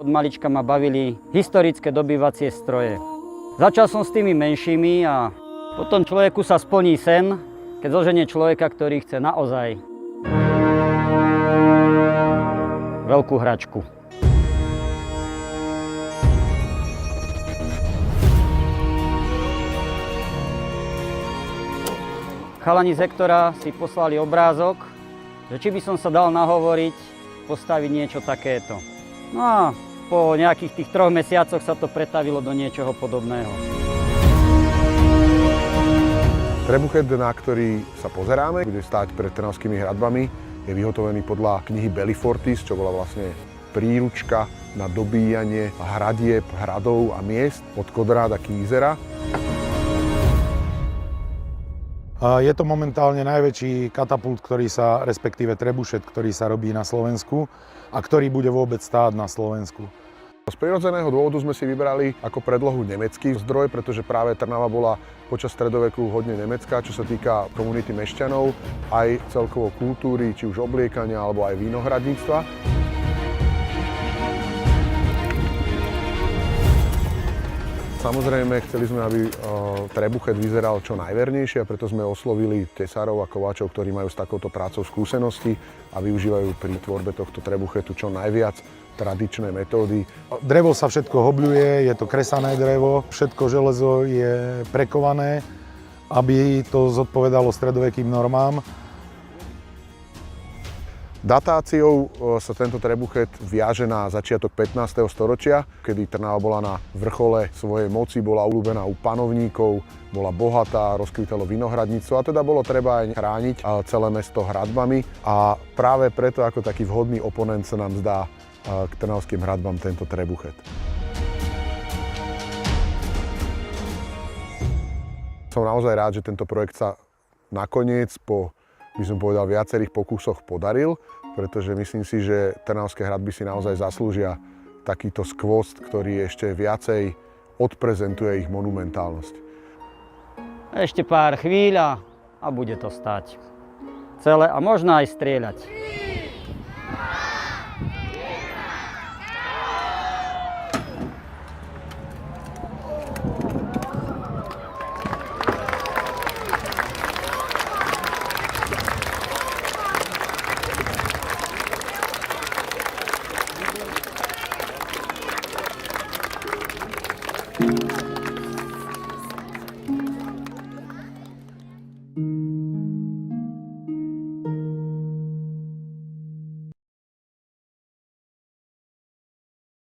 Od malička ma bavili historické dobývacie stroje. Začal som s tými menšími a potom človeku sa splní sen, keď zoženie človeka, ktorý chce naozaj veľkú hračku. Chalani z Hektora si poslali obrázok, že či by som sa dal nahovoriť postaviť niečo takéto. No a po nejakých tých 3 mesiacoch sa to pretavilo do niečoho podobného. Trebuchet, na ktorý sa pozeráme, bude stáť pred Trnavskými hradbami. Je vyhotovený podľa knihy Bellifortis, čo bola vlastne príručka na dobíjanie hradieb, hradov a miest od Konráda Kízera. Je to momentálne najväčší katapult, respektíve trebušet, ktorý sa robí na Slovensku a ktorý bude vôbec stáť na Slovensku. Z prirodzeného dôvodu sme si vybrali ako predlohu nemecký zdroj, pretože práve Trnava bola počas stredoveku hodne nemecká, čo sa týka komunity mešťanov, aj celkovo kultúry, či už obliekania, alebo aj vínohradníctva. Samozrejme, chceli sme, aby trebuchet vyzeral čo najvernejšie a preto sme oslovili tesárov a kováčov, ktorí majú s takouto prácou skúsenosti a využívajú pri tvorbe tohto trebuchetu čo najviac tradičné metódy. Drevo sa všetko hobľuje, je to kresané drevo, všetko železo je prekované, aby to zodpovedalo stredovekým normám. Datáciou sa tento trebuchet viaže na začiatok 15. storočia, kedy Trnava bola na vrchole svojej moci, bola obľúbená u panovníkov, bola bohatá, rozkvitalo vinohradníctvo a teda bolo treba aj chrániť celé mesto hradbami a práve preto ako taký vhodný oponent sa nám zdá k Trnavským hradbám tento trebuchet. Som naozaj rád, že tento projekt sa nakoniec po, by som povedal, viacerých pokusoch podaril, pretože myslím si, že Trnavské hradby si naozaj zaslúžia takýto skvost, ktorý ešte viacej odprezentuje ich monumentálnosť. Ešte pár chvíľ a bude to stať celé a možno aj strieľať.